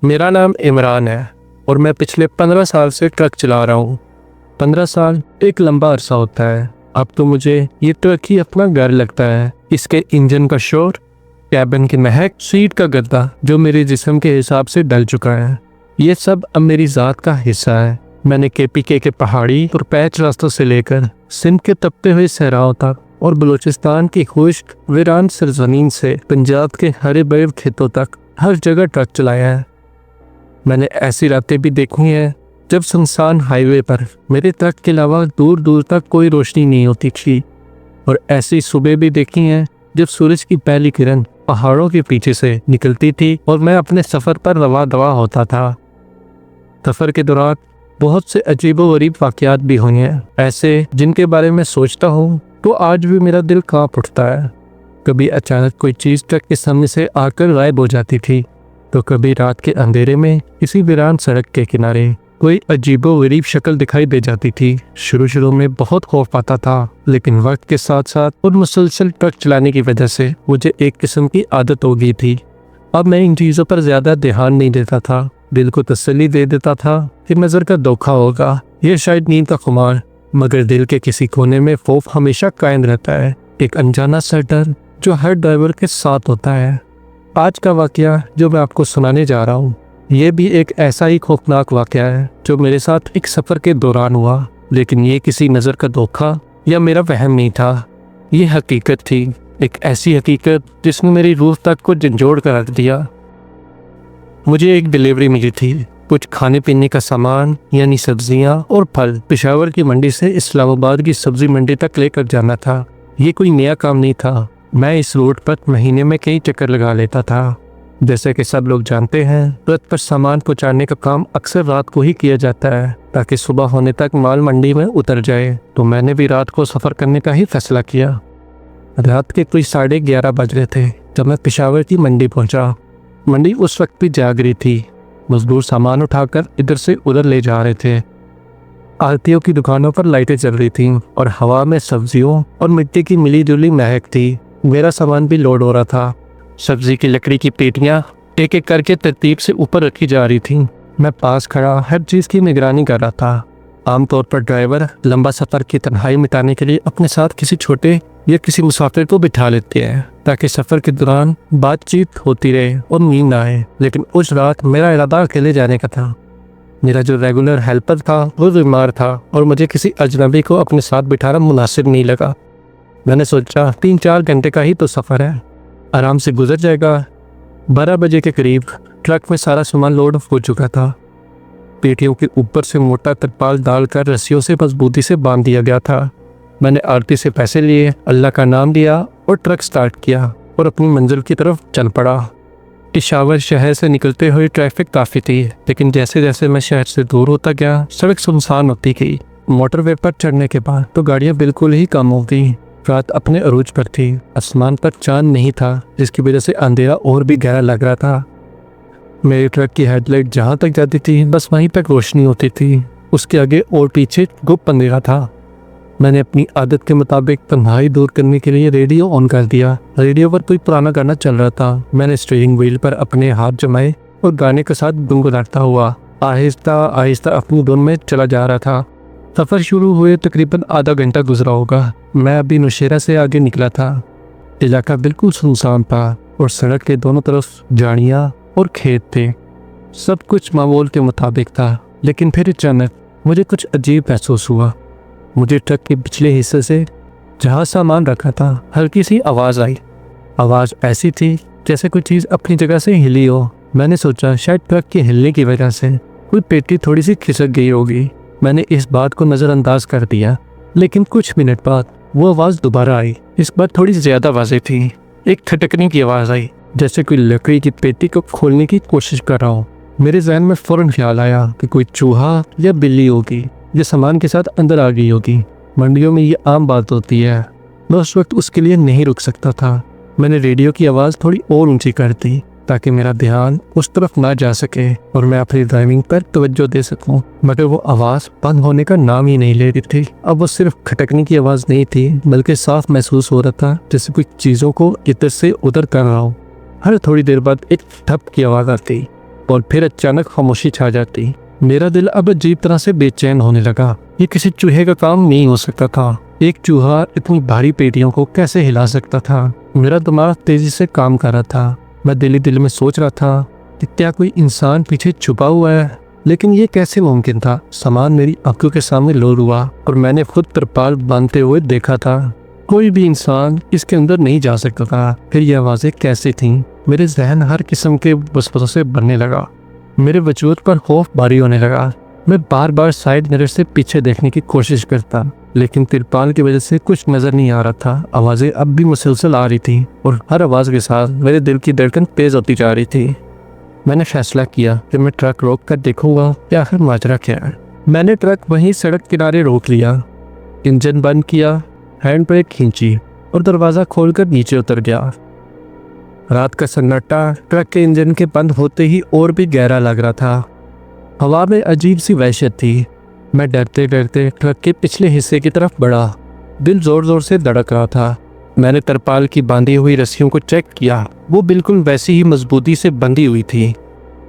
मेरा नाम इमरान है और मैं पिछले 15 साल से ट्रक चला रहा हूँ। 15 साल एक लंबा अरसा होता है। अब तो मुझे ये ट्रक ही अपना घर लगता है। इसके इंजन का शोर, कैबिन की महक, सीट का गद्दा जो मेरे जिस्म के हिसाब से डल चुका है, ये सब अब मेरी ज़ात का हिस्सा है। मैंने केपीके के पहाड़ी और पैच रास्तों से लेकर सिंध के तपते हुए सहराओं तक और बलूचिस्तान की खुश्क वीरान सरजमीन से पंजाब के हरे भरे खेतों तक हर जगह ट्रक चलाया है। मैंने ऐसी रातें भी देखी हैं जब सुनसान हाईवे पर मेरे ट्रक के अलावा दूर दूर तक कोई रोशनी नहीं होती थी, और ऐसी सुबह भी देखी हैं जब सूरज की पहली किरण पहाड़ों के पीछे से निकलती थी और मैं अपने सफ़र पर रवा दवा होता था। सफ़र के दौरान बहुत से अजीबोगरीब वाक़यात भी हुए हैं, ऐसे जिनके बारे में सोचता हूँ तो आज भी मेरा दिल कांप उठता है। कभी अचानक कोई चीज़ ट्रक के सामने से आकर गायब हो जाती थी, तो कभी रात के अंधेरे में किसी वीरान सड़क के किनारे कोई अजीबोगरीब शक्ल दिखाई दे जाती थी। शुरू में बहुत खौफ आता था, लेकिन वक्त के साथ साथ और मुसलसल ट्रक चलाने की वजह से मुझे एक किस्म की आदत हो गई थी। अब मैं इन चीज़ों पर ज़्यादा ध्यान नहीं देता था। दिल को तसल्ली दे देता था कि नज़र का धोखा होगा, यह शायद नींद का खुमार, मगर दिल के किसी कोने में खौफ हमेशा कायम रहता है, एक अनजाना सा डर जो हर ड्राइवर के साथ होता है। आज का वाकया जो मैं आपको सुनाने जा रहा हूँ, ये भी एक ऐसा ही खौफनाक वाकया है जो मेरे साथ एक सफ़र के दौरान हुआ, लेकिन ये किसी नज़र का धोखा या मेरा वहम नहीं था। ये हकीकत थी, एक ऐसी हकीकत जिसने मेरी रूह तक को झंझोड़ कर रख दिया। मुझे एक डिलीवरी मिली थी, कुछ खाने पीने का सामान यानी सब्जियां और फल पेशावर की मंडी से इस्लामाबाद की सब्जी मंडी तक लेकर जाना था। ये कोई नया काम नहीं था। मैं इस रोड पर महीने में कई चक्कर लगा लेता था। जैसे कि सब लोग जानते हैं, ट्रक पर सामान पहुंचाने का काम अक्सर रात को ही किया जाता है ताकि सुबह होने तक माल मंडी में उतर जाए। तो मैंने भी रात को सफ़र करने का ही फैसला किया। रात के कोई 11:30 बज रहे थे जब मैं पेशावर की मंडी पहुंचा। मंडी उस वक्त भी जाग रही थी। मजदूर सामान उठाकर इधर से उधर ले जा रहे थे। आरतियों की दुकानों पर लाइटें जल रही थीं और हवा में सब्जियों और मिट्टी की मिली जुली महक थी। मेरा सामान भी लोड हो रहा था। सब्जी की लकड़ी की पेटियां एक एक करके तरतीब से ऊपर रखी जा रही थीं। मैं पास खड़ा हर चीज़ की निगरानी कर रहा था। आमतौर पर ड्राइवर लंबा सफ़र की तन्हाई मिटाने के लिए अपने साथ किसी छोटे या किसी मुसाफिर को बिठा लेते हैं ताकि सफ़र के दौरान बातचीत होती रहे और नींद ना आए, लेकिन उस रात मेरा इरादा अकेले जाने का था। मेरा जो रेगुलर हेल्पर था वो बीमार था और मुझे किसी अजनबी को अपने साथ बिठाना मुनासिब नहीं लगा। मैंने सोचा 3-4 घंटे का ही तो सफ़र है, आराम से गुजर जाएगा। 12 बजे के करीब ट्रक में सारा सामान लोड हो चुका था। पेटियों के ऊपर से मोटा तरपाल डालकर रस्सियों से मजबूती से बांध दिया गया था। मैंने आरती से पैसे लिए, अल्लाह का नाम लिया और ट्रक स्टार्ट किया और अपनी मंजिल की तरफ चल पड़ा। पेशावर शहर से निकलते हुए ट्रैफिक काफ़ी थी, लेकिन जैसे जैसे मैं शहर से दूर होता गया सड़क सुनसान होती गई। मोटरवे पर चढ़ने के बाद तो गाड़ियाँ बिल्कुल ही कम हो गई। रात अपने अरूज पर थी। आसमान पर चांद नहीं था, जिसकी वजह से अंधेरा और भी गहरा लग रहा था। मेरे ट्रक की हेडलाइट जहाँ तक जाती थी बस वहीं तक रोशनी होती थी। उसके आगे और पीछे गुप्त अंधेरा था। मैंने अपनी आदत के मुताबिक तन्हाई दूर करने के लिए रेडियो ऑन कर दिया। रेडियो पर कोई पुराना गाना चल रहा था। मैंने स्टीयरिंग व्हील पर अपने हाथ जमाए और गाने के साथ गुनगुनाता हुआ आहिस्ता आहिस्ता अपनी धुन में चला जा रहा था। सफ़र शुरू हुए तकरीबन आधा घंटा गुजरा होगा। मैं अभी नौशेरा से आगे निकला था। इलाका बिल्कुल सुनसान था और सड़क के दोनों तरफ झाड़ियाँ और खेत थे। सब कुछ मामूल के मुताबिक था, लेकिन फिर अचानक मुझे कुछ अजीब महसूस हुआ। मुझे ट्रक के पिछले हिस्से से जहाँ सामान रखा था हल्की सी आवाज़ आई। आवाज़ ऐसी थी जैसे कोई चीज़ अपनी जगह से हिली हो। मैंने सोचा शायद ट्रक के हिलने की वजह से कोई पेटी थोड़ी सी खिसक गई होगी। मैंने इस बात को नज़रअंदाज कर दिया, लेकिन कुछ मिनट बाद वो आवाज़ दोबारा आई। इस बार थोड़ी ज़्यादा वाज़ेह थी। एक खटकने की आवाज़ आई, जैसे कोई लकड़ी की पेटी को खोलने की कोशिश कर रहा हूँ। मेरे जहन में फ़ौरन ख्याल आया कि कोई चूहा या बिल्ली होगी जो सामान के साथ अंदर आ गई होगी। मंडियों में ये आम बात होती है। मैं उस वक्त उसके लिए नहीं रुक सकता था। मैंने रेडियो की आवाज़ थोड़ी और ऊंची कर दी ताकि मेरा ध्यान उस तरफ ना जा सके और मैं अपनी ड्राइविंग पर तवज्जो दे सकूं, मगर वो आवाज़ बंद होने का नाम ही नहीं ले रही थी। अब वो सिर्फ खटकने की आवाज़ नहीं थी, बल्कि साफ महसूस हो रहा था जैसे कुछ चीज़ों को इधर से उधर कर रहा हूँ। हर थोड़ी देर बाद एक ठप की आवाज़ आती और फिर अचानक खामोशी छा जाती। मेरा दिल अब अजीब तरह से बेचैन होने लगा। ये किसी चूहे का काम नहीं हो सकता था। एक चूहा इतनी भारी पेटियों को कैसे हिला सकता था? मेरा दिमाग तेजी से काम कर रहा था। मैं दिल ही दिल में सोच रहा था कि क्या कोई इंसान पीछे छुपा हुआ है, लेकिन ये कैसे मुमकिन था? सामान मेरी आंखों के सामने लोड हुआ और मैंने खुद तिरपाल बांधते हुए देखा था। कोई भी इंसान इसके अंदर नहीं जा सकता था। फिर ये आवाजें कैसे थीं? मेरे जहन हर किस्म के वसवसों से भरने लगा। मेरे वजूद पर खौफ भारी होने लगा। मैं बार बार साइड मिरर से पीछे देखने की कोशिश करता, लेकिन तिरपाल की वजह से कुछ नजर नहीं आ रहा था। आवाजें अब भी मुसलसल आ रही थी और हर आवाज के साथ मेरे दिल की धड़कन तेज होती जा रही थी। मैंने फैसला किया कि मैं ट्रक रोक कर देखूंगा कि आखिर माजरा क्या है। मैंने ट्रक वहीं सड़क किनारे रोक लिया, इंजन बंद किया, हैंड ब्रेक खींची और दरवाज़ा खोलकर नीचे उतर गया। रात का सन्नाटा ट्रक के इंजन के बंद होते ही और भी गहरा लग रहा था। हवा में अजीब सी वहशत थी। मैं डरते डरते ट्रक के पिछले हिस्से की तरफ बढ़ा। दिल जोर जोर से धड़क रहा था। मैंने तरपाल की बांधी हुई रस्सियों को चेक किया। वो बिल्कुल वैसी ही मजबूती से बंधी हुई थी।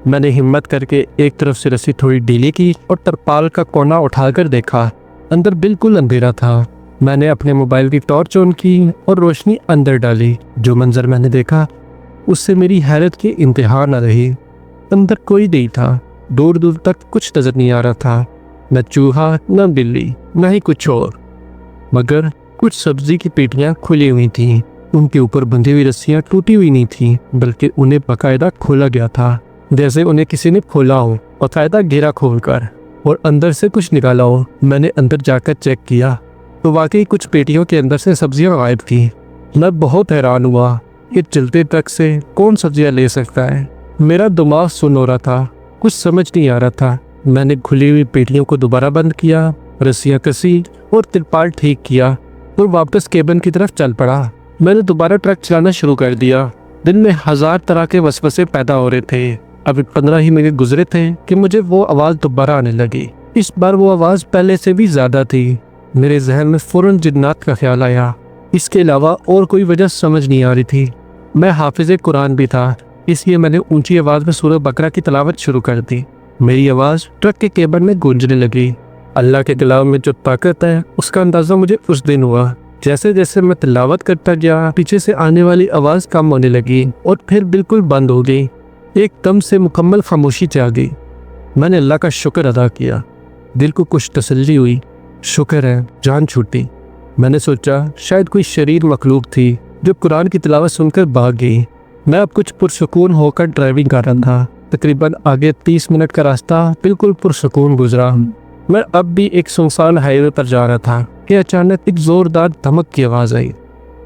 मैंने हिम्मत करके एक तरफ से रस्सी थोड़ी ढीली की और तरपाल का कोना उठाकर देखा। अंदर बिल्कुल अंधेरा था। मैंने अपने मोबाइल की टॉर्च ऑन की और रोशनी अंदर डाली। जो मंजर मैंने देखा उससे मेरी हैरत की इंतहा न रही। अंदर कोई नहीं था। दूर दूर तक कुछ नजर नहीं आ रहा था, न चूहा, न बिल्ली, न ही कुछ और, मगर कुछ सब्जी की पेटियां खुली हुई थीं। उनके ऊपर बंधी हुई रस्सियां टूटी हुई नहीं थीं, बल्कि उन्हें बाकायदा खोला गया था, जैसे उन्हें किसी ने खोला हो, बाकायदा घेरा खोलकर और अंदर से कुछ निकाला हो। मैंने अंदर जाकर चेक किया तो वाकई कुछ पेटियों के अंदर से सब्जियां गायब थी। मैं बहुत हैरान हुआ। ये चलते ट्रक से कौन सब्जियां ले सकता है? मेरा दिमाग सुन हो रहा था, कुछ समझ नहीं आ रहा था। मैंने खुली हुई पेटियों को दोबारा बंद किया, रस्सियां कसी और तिरपाल ठीक किया और वापस केबिन की तरफ चल पड़ा। मैंने दोबारा ट्रक चलाना शुरू कर दिया। दिन में 1000 तरह के वसवसे पैदा हो रहे थे। अभी 15 ही मिनट गुजरे थे कि मुझे वो आवाज़ दोबारा आने लगी। इस बार वो आवाज़ पहले से भी ज़्यादा थी। मेरे जहन में फौरन जिन्नात का ख्याल आया। इसके अलावा और कोई वजह समझ नहीं आ रही थी। मैं हाफिज़ कुरान भी था, इसलिए मैंने ऊंची आवाज़ में सूरह बकरा की तिलावत शुरू कर दी। मेरी आवाज़ ट्रक के केबिन में गूंजने लगी। अल्लाह के कलाम में जो ताकत है उसका अंदाज़ा मुझे उस दिन हुआ। जैसे जैसे मैं तिलावत करता गया, पीछे से आने वाली आवाज़ कम होने लगी और फिर बिल्कुल बंद हो गई। एकदम से मुकम्मल खामोशी छा गई। मैंने अल्लाह का शुक्र अदा किया। दिल को कुछ तसल्ली हुई। शुक्र है जान छूटी। मैंने सोचा शायद कोई शरीर मखलूक थी जो कुरान की तिलावत सुनकर भाग गई। मैं अब कुछ पुरसुकून होकर ड्राइविंग कर रहा था। तकरीबन आगे 30 मिनट का रास्ता बिल्कुल पुरसुकून गुजरा। मैं अब भी एक सुनसान हाईवे पर जा रहा था कि अचानक एक जोरदार धमक की आवाज़ आई।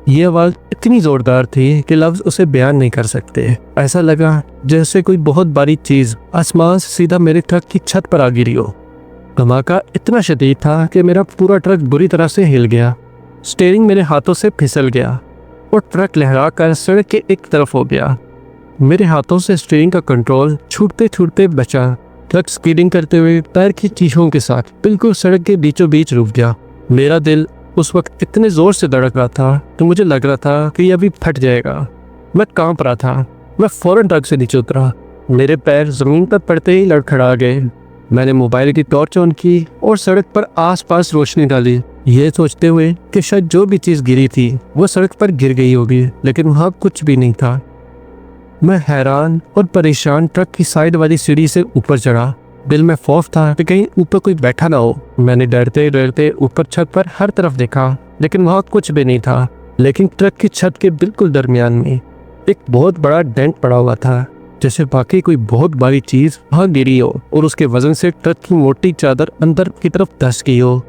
ये आवाज़ इतनी जोरदार थी कि लफ्ज़ उसे बयान नहीं कर सकते। ऐसा लगा जैसे कोई बहुत भारी चीज़ आसमान से सीधा मेरे ट्रक की छत पर आ गिरी हो। धमाका इतना शदीद था कि मेरा पूरा ट्रक बुरी तरह से हिल गया। स्टीयरिंग मेरे हाथों से फिसल गया और ट्रक लहरा कर सड़क के एक तरफ हो गया। मेरे हाथों से स्टीयरिंग का कंट्रोल छूटते छूटते बचा। ट्रक स्पीडिंग करते हुए टायर की चीखों के साथ बिल्कुल सड़क के बीचों बीच रुक गया। मेरा दिल उस वक्त इतने ज़ोर से धड़क रहा था कि मुझे लग रहा था कि ये अभी फट जाएगा। मैं कांप रहा था। मैं फौरन ट्रक से नीचे उतरा। मेरे पैर ज़मीन पर पड़ते ही लड़खड़ा गए। मैंने मोबाइल की टॉर्च ऑन की और सड़क पर आसपास रोशनी डाली, ये सोचते हुए कि शायद जो भी चीज़ गिरी थी वो सड़क पर गिर गई होगी, लेकिन वहाँ कुछ भी नहीं था। मैं हैरान और परेशान ट्रक की साइड वाली सीढ़ी से ऊपर चढ़ा। दिल में खौफ था कि कहीं ऊपर कोई बैठा ना हो। मैंने डरते डरते ऊपर छत पर हर तरफ देखा, लेकिन वहाँ कुछ भी नहीं था। लेकिन ट्रक की छत के बिल्कुल दरमियान में एक बहुत बड़ा डेंट पड़ा हुआ था, जैसे वाकई कोई बहुत भारी चीज़ वहाँ गिरी हो और उसके वजन से ट्रक की मोटी चादर अंदर की तरफ धंस गई हो।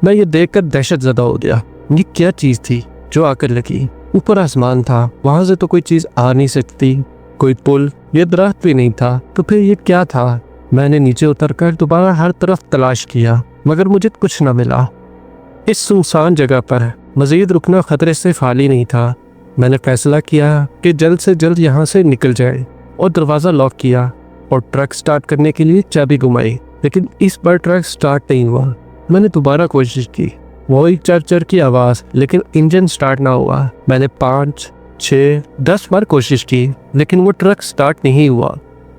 मैं ये देखकर दहशत ज़दा हो गया। ये क्या चीज़ थी जो आकर लगी? ऊपर आसमान था, वहाँ से तो कोई चीज़ आ नहीं सकती। कोई पुल, ये दरख्त भी नहीं था, तो फिर ये क्या था? मैंने नीचे उतरकर दोबारा हर तरफ तलाश किया, मगर मुझे कुछ न मिला। इस सुनसान जगह पर मज़ीद रुकना खतरे से खाली नहीं था। मैंने फैसला किया कि जल्द से जल्द यहाँ से निकल जाए और दरवाज़ा लॉक किया और ट्रक स्टार्ट करने के लिए चाबी घुमाई, लेकिन इस बार ट्रक स्टार्ट नहीं हुआ। मैंने दोबारा कोशिश की, वही चर चर की आवाज़, लेकिन इंजन स्टार्ट ना हुआ। मैंने 5, 6, 10 बार कोशिश की, लेकिन वो ट्रक स्टार्ट नहीं हुआ।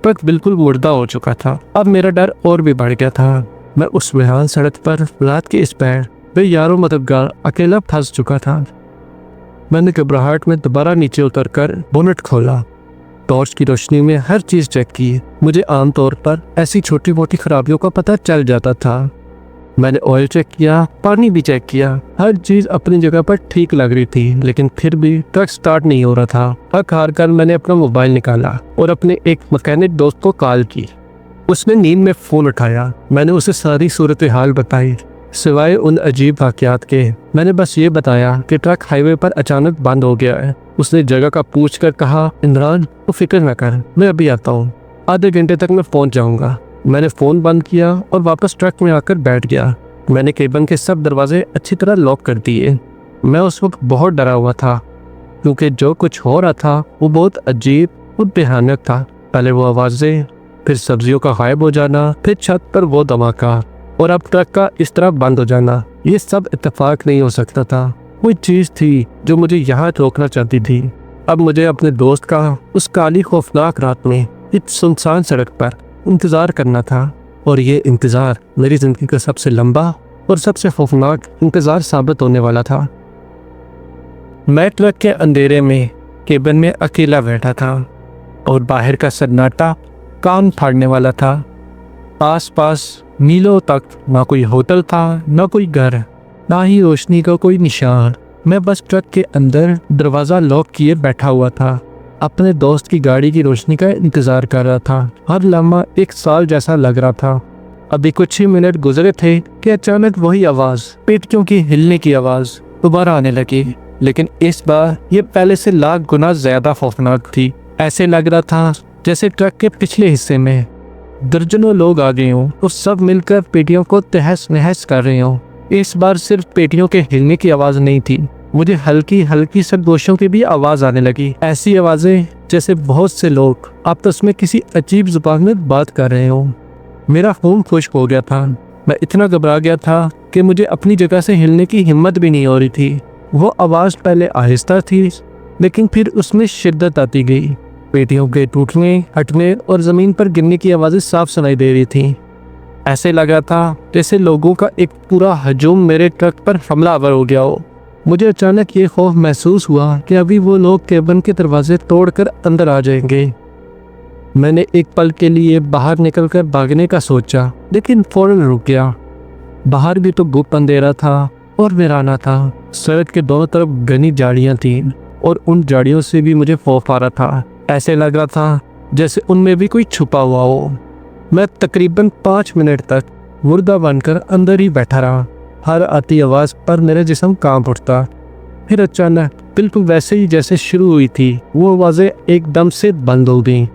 ट्रक बिल्कुल मुर्दा हो चुका था। अब मेरा डर और भी बढ़ गया था। मैं उस विरान सड़क पर रात के इस पैर यारों मददगार अकेला फंस चुका था। मैंने घबराहट में दोबारा नीचे उतरकर बोनट खोला। टॉर्च की रोशनी में हर चीज चेक की। मुझे आमतौर पर ऐसी छोटी मोटी खराबियों का पता चल जाता था। मैंने ऑयल चेक किया, पानी भी चेक किया, हर चीज अपनी जगह पर ठीक लग रही थी, लेकिन फिर भी ट्रक स्टार्ट नहीं हो रहा था। थक हार कर मैंने अपना मोबाइल निकाला और अपने एक मैकेनिक दोस्त को कॉल की। उसने नींद में फोन उठाया। मैंने उसे सारी सूरत हाल बताई, सिवाय उन अजीब वाकयात के। मैंने बस ये बताया कि ट्रक हाईवे पर अचानक बंद हो गया है। उसने जगह का पूछकर कहा, इमरान तो फिक्र न कर, मैं अभी आता हूँ, आधे घंटे तक मैं पहुँच जाऊँगा। मैंने फ़ोन बंद किया और वापस ट्रक में आकर बैठ गया। मैंने केबिन के सब दरवाजे अच्छी तरह लॉक कर दिए। मैं उस वक्त बहुत डरा हुआ था, क्योंकि जो कुछ हो रहा था वो बहुत अजीब और भयानक था। पहले वो आवाज़ें, फिर सब्जियों का गायब हो जाना, फिर छत पर वो धमाका, और अब ट्रक का इस तरह बंद हो जाना। ये सब इत्तेफाक नहीं हो सकता था। कोई चीज़ थी जो मुझे यहाँ रोकना चाहती थी। अब मुझे अपने दोस्त का उस काली खौफनाक रात में इस सुनसान सड़क पर इंतज़ार करना था, और ये इंतज़ार मेरी ज़िंदगी का सबसे लंबा और सबसे खौफनाक इंतज़ार साबित होने वाला था। मैं ट्रक के अंधेरे में केबिन में अकेला बैठा था, और बाहर का सन्नाटा कान फाड़ने वाला था। आस-पास मीलों तक ना कोई होटल था, ना कोई घर, ना ही रोशनी का कोई निशान। मैं बस ट्रक के अंदर दरवाज़ा लॉक किए बैठा हुआ था, अपने दोस्त की गाड़ी की रोशनी का इंतज़ार कर रहा था। हर लम्हा एक साल जैसा लग रहा था। अभी कुछ ही मिनट गुजरे थे कि अचानक वही आवाज़, पेटियों की हिलने की आवाज़ दोबारा आने लगी, लेकिन इस बार ये पहले से लाख गुना ज़्यादा खौफनाक थी। ऐसे लग रहा था जैसे ट्रक के पिछले हिस्से में दर्जनों लोग आ गए हों और सब मिलकर पेटियों को तहस नहस कर रहे हों। इस बार सिर्फ पेटियों के हिलने की आवाज़ नहीं थी, मुझे हल्की हल्की सरगोशों की भी आवाज़ आने लगी। ऐसी आवाज़ें जैसे बहुत से लोग आपस में किसी अजीब जुबान में बात कर रहे हों। मेरा खून खुश्क हो गया था। मैं इतना घबरा गया था कि मुझे अपनी जगह से हिलने की हिम्मत भी नहीं हो रही थी। वो आवाज़ पहले आहिस्ता थी, लेकिन फिर उसमें शिद्दत आती गई। पेटियों के टूटने, हटने और ज़मीन पर गिरने की आवाज़ें साफ सुनाई दे रही थीं। ऐसे लगा था जैसे लोगों का एक पूरा हजूम मेरे ट्रक पर हमलावर हो गया हो। मुझे अचानक ये खौफ महसूस हुआ कि अभी वो लोग केबिन के दरवाजे तोड़कर अंदर आ जाएंगे। मैंने एक पल के लिए बाहर निकलकर भागने का सोचा, लेकिन फौरन रुक गया। बाहर भी तो गुप्त अंधेरा था और वीराना था। सड़क के दोनों तरफ घनी झाड़ियाँ थीं, और उन झाड़ियों से भी मुझे खौफ आ रहा था। ऐसे लग रहा था जैसे उनमें भी कोई छुपा हुआ हो। मैं तकरीबन 5 मिनट तक मुर्दा बनकर अंदर ही बैठा रहा। हर आती आवाज़ पर मेरा जिस्म कांप उठता। फिर अचानक, बिल्कुल वैसे ही जैसे शुरू हुई थी, वो आवाज़ें एकदम से बंद हो गईं।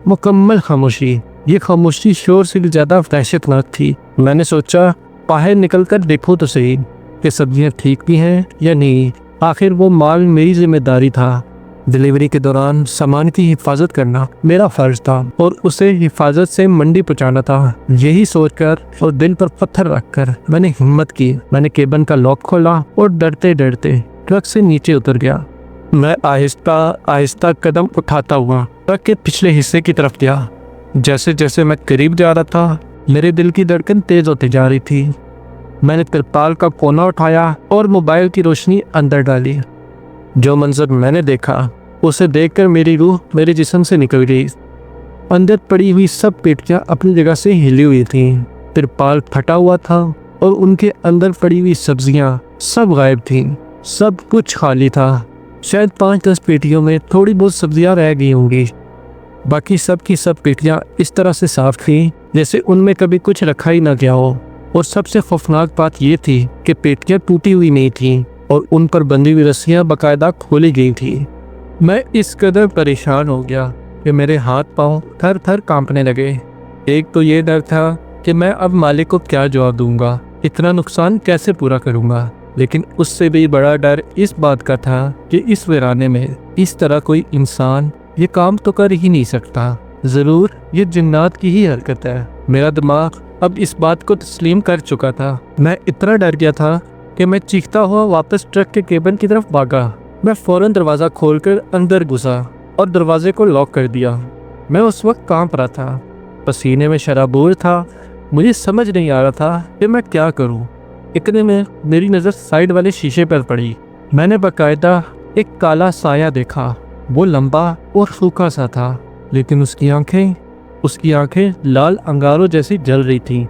मुकम्मल खामोशी। ये खामोशी शोर से भी ज़्यादा दहशतनाक थी। मैंने सोचा बाहर निकल कर देखो तो सही कि सब्जियाँ ठीक भी हैं या नहीं। आखिर वो माल मेरी जिम्मेदारी था। डिलीवरी के दौरान सामान की हिफाजत करना मेरा फर्ज था, और उसे हिफाजत से मंडी पहुंचाना था। यही सोचकर और दिल पर पत्थर रखकर मैंने हिम्मत की। मैंने केबिन का लॉक खोला और डरते डरते ट्रक से नीचे उतर गया। मैं आहिस्ता आहिस्ता कदम उठाता हुआ ट्रक के पिछले हिस्से की तरफ गया। जैसे जैसे मैं करीब जा रहा था, मेरे दिल की धड़कन तेज होती जा रही थी। मैंने तिरपाल का कोना उठाया और मोबाइल की रोशनी अंदर डाली। जो मंजर मैंने देखा, उसे देखकर मेरी रूह मेरे जिस्म से निकल गई। अंदर पड़ी हुई सब पेटियां अपनी जगह से हिली हुई थीं। तिरपाल फटा हुआ था और उनके अंदर पड़ी हुई सब्जियां सब गायब थीं। सब कुछ खाली था। शायद 5-10 पेटियों में थोड़ी बहुत सब्जियां रह गई होंगी। बाकी सब की सब पेटियां इस तरह से साफ थीं जैसे उनमें कभी कुछ रखा ही ना गया हो। और सबसे खौफनाक बात यह थी कि पेटियां टूटी हुई नहीं थीं और उन पर बंधी हुई रस्सियां बाकायदा खोली गई थी। मैं इस कदर परेशान हो गया कि मेरे हाथ पांव थर थर कांपने लगे। एक तो ये डर था कि मैं अब मालिक को क्या जवाब दूंगा, इतना नुकसान कैसे पूरा करूंगा। लेकिन उससे भी बड़ा डर इस बात का था कि इस वीराने में इस तरह कोई इंसान ये काम तो कर ही नहीं सकता। ज़रूर ये जिन्नात की ही हरकत है। मेरा दिमाग अब इस बात को तस्लीम कर चुका था। मैं इतना डर गया था कि मैं चीखता हुआ वापस ट्रक के केबिन की तरफ भागा। मैं फौरन दरवाज़ा खोलकर अंदर घुसा और दरवाजे को लॉक कर दिया। मैं उस वक्त कांप रहा था, पसीने में शराबोर था। मुझे समझ नहीं आ रहा था कि मैं क्या करूं। इतने में मेरी नज़र साइड वाले शीशे पर पड़ी। मैंने बाकायदा एक काला साया देखा। वो लंबा और सूखा सा था, लेकिन उसकी आंखें लाल अंगारों जैसी जल रही थीं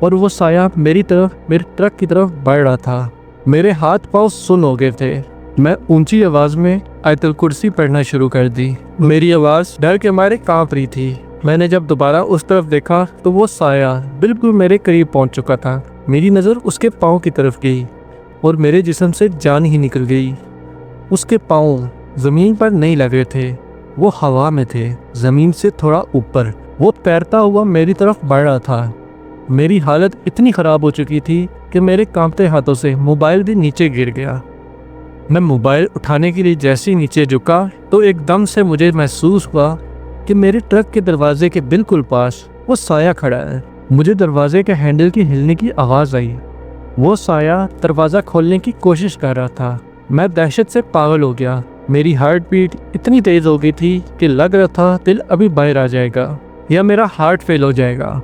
और वो साया मेरे ट्रक की तरफ बढ़ रहा था। मेरे हाथ पांव सुन्न हो गए थे। मैं ऊंची आवाज में आयतुल कुर्सी पढ़ना शुरू कर दी। मेरी आवाज डर के मारे कांप रही थी। मैंने जब दोबारा उस तरफ देखा तो वो साया बिल्कुल मेरे करीब पहुंच चुका था। मेरी नज़र उसके पाँव की तरफ गई और मेरे जिस्म से जान ही निकल गई। उसके पाँव ज़मीन पर नहीं लगे थे, वो हवा में थे, ज़मीन से थोड़ा ऊपर। वो तैरता हुआ मेरी तरफ बढ़ रहा था। मेरी हालत इतनी ख़राब हो चुकी थी कि मेरे कांपते हाथों से मोबाइल भी नीचे गिर गया। मैं मोबाइल उठाने के लिए जैसे ही नीचे झुका तो एकदम से मुझे महसूस हुआ कि मेरे ट्रक के दरवाजे के बिल्कुल पास वो साया खड़ा है। मुझे दरवाजे के हैंडल की हिलने की आवाज़ आई। वो साया दरवाज़ा खोलने की कोशिश कर रहा था। मैं दहशत से पागल हो गया। मेरी हार्ट बीट इतनी तेज़ हो गई थी कि लग रहा था दिल अभी बाहर आ जाएगा या मेरा हार्ट फेल हो जाएगा।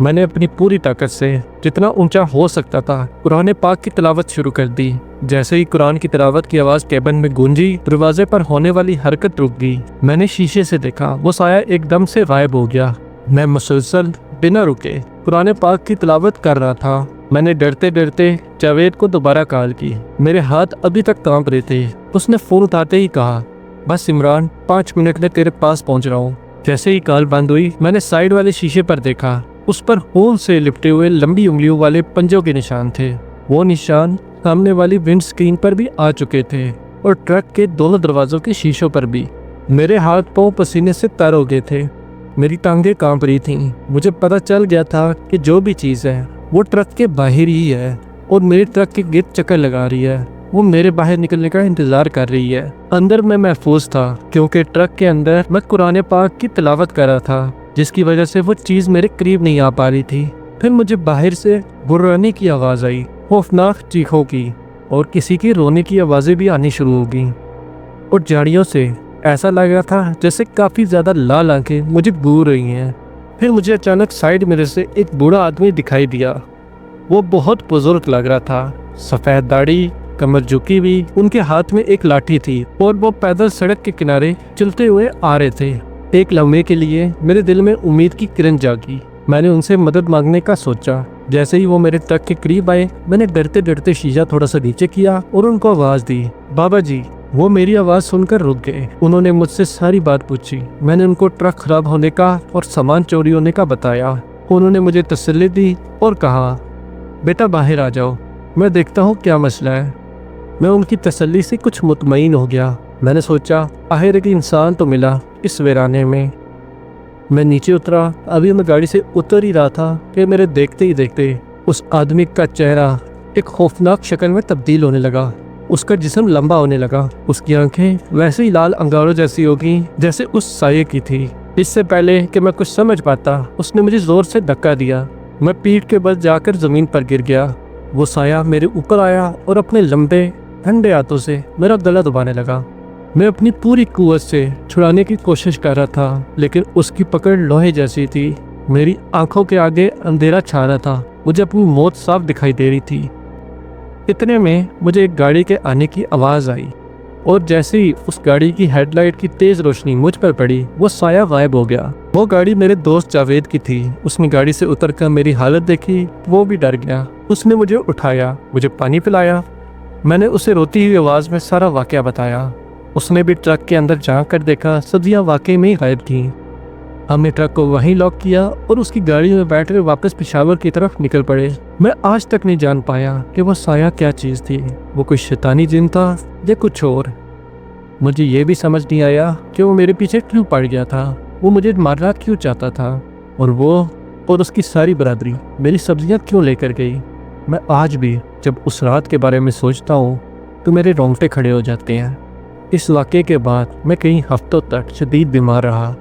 मैंने अपनी पूरी ताकत से जितना ऊंचा हो सकता था कुरान पाक की तिलावत शुरू कर दी। जैसे ही कुरान की तिलावत की आवाज़ केबिन में गूंजी, दरवाजे पर होने वाली हरकत रुक गई। मैंने शीशे से देखा, वो साया एकदम से गायब हो गया। मैं मुसलसल बिना रुके कुरान पाक की तिलावत कर रहा था। मैंने डरते डरते जावेद को दोबारा कॉल की। मेरे हाथ अभी तक कांप रहे थे। उसने फ़ोन उठाते ही कहा, बस इमरान, 5 मिनट में तेरे पास पहुंच रहा हूँ। जैसे ही कॉल बंद हुई, मैंने साइड वाले शीशे पर देखा। उस पर होल से लिपटे हुए लंबी उंगलियों वाले पंजों के निशान थे। वो निशान सामने वाली विंड स्क्रीन पर भी आ चुके थे और ट्रक के दोनों दरवाजों के शीशों पर भी। मेरे हाथ पांव पसीने से तर हो गए थे। मेरी टांगें कांप रही थीं। मुझे पता चल गया था कि जो भी चीज़ है वो ट्रक के बाहर ही है और मेरे ट्रक के गिर्द चक्कर लगा रही है। वो मेरे बाहर निकलने का इंतज़ार कर रही है। अंदर मैं महफूज था क्योंकि ट्रक के अंदर मैं कुरान पाक की तिलावत कर रहा था, जिसकी वजह से वो चीज़ मेरे करीब नहीं आ पा रही थी। फिर मुझे बाहर से गुर्राने की आवाज़ आई, खौफनाक चीखों की, और किसी की रोने की आवाज़ें भी आनी शुरू हो गई। और झाड़ियों से ऐसा लग रहा था जैसे काफ़ी ज़्यादा लाल आंखें मुझे घूर रही हैं। फिर मुझे अचानक साइड मिरर से एक बूढ़ा आदमी दिखाई दिया। वो बहुत बुजुर्ग लग रहा था, सफ़ेद दाढ़ी, कमर झुकी हुई, उनके हाथ में एक लाठी थी और वो पैदल सड़क के किनारे चलते हुए आ रहे थे। एक लम्हे के लिए मेरे दिल में उम्मीद की किरण जागी। मैंने उनसे मदद मांगने का सोचा। जैसे ही वो मेरे ट्रक के करीब आए, मैंने डरते डरते शीशा थोड़ा सा नीचे किया और उनको आवाज़ दी, बाबा जी। वो मेरी आवाज़ सुनकर रुक गए। उन्होंने मुझसे सारी बात पूछी। मैंने उनको ट्रक खराब होने का और सामान चोरी होने का बताया। उन्होंने मुझे तसल्ली दी और कहा, बेटा बाहर आ जाओ, मैं देखता हूँ क्या मसला है। मैं उनकी तसल्ली से कुछ मुतमईन हो गया। मैंने सोचा, आखिर एक इंसान तो मिला इस वीराने में। मैं नीचे उतरा। अभी मैं गाड़ी से उतर ही रहा था कि मेरे देखते ही देखते उस आदमी का चेहरा एक खौफनाक शक्ल में तब्दील होने लगा। उसका जिस्म लंबा होने लगा। उसकी आंखें वैसे ही लाल अंगारों जैसी हो गई जैसे उस साये की थी। इससे पहले कि मैं कुछ समझ पाता, उसने मुझे जोर से धक्का दिया। मैं पीठ के बल जाकर जमीन पर गिर गया। वो साया मेरे ऊपर आया और अपने लंबे ठंडे हाथों से मेरा गला दबाने लगा। मैं अपनी पूरी कुव्वत से छुड़ाने की कोशिश कर रहा था, लेकिन उसकी पकड़ लोहे जैसी थी। मेरी आंखों के आगे अंधेरा छा रहा था। मुझे अपनी मौत साफ दिखाई दे रही थी। इतने में मुझे एक गाड़ी के आने की आवाज़ आई और जैसे ही उस गाड़ी की हेडलाइट की तेज़ रोशनी मुझ पर पड़ी, वो साया गायब हो गया। वो गाड़ी मेरे दोस्त जावेद की थी। उसने गाड़ी से उतरकर मेरी हालत देखी, वो भी डर गया। उसने मुझे उठाया, मुझे पानी पिलाया। मैंने उसे रोती हुई आवाज़ में सारा वाक़या बताया। उसने भी ट्रक के अंदर झांक कर देखा, सब्जियां वाकई में ही गायब थीं। हमने ट्रक को वहीं लॉक किया और उसकी गाड़ी में बैठकर वापस पेशावर की तरफ निकल पड़े। मैं आज तक नहीं जान पाया कि वो साया क्या चीज़ थी। वो कोई शैतानी जिन था या कुछ और। मुझे ये भी समझ नहीं आया कि वो मेरे पीछे क्यों पड़ गया था। वो मुझे मारना क्यों चाहता था और वो और उसकी सारी बरादरी मेरी सब्जियां क्यों लेकर गई। मैं आज भी जब उस रात के बारे में सोचता हूँ तो मेरे रोंगटे खड़े हो जाते हैं। इस वाक़े के बाद मैं कई हफ्तों तक शदीद बीमार रहा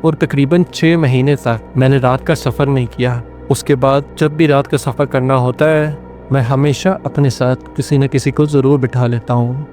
और तकरीबन 6 महीने तक मैंने रात का सफ़र नहीं किया। उसके बाद जब भी रात का सफ़र करना होता है, मैं हमेशा अपने साथ किसी न किसी को ज़रूर बिठा लेता हूँ।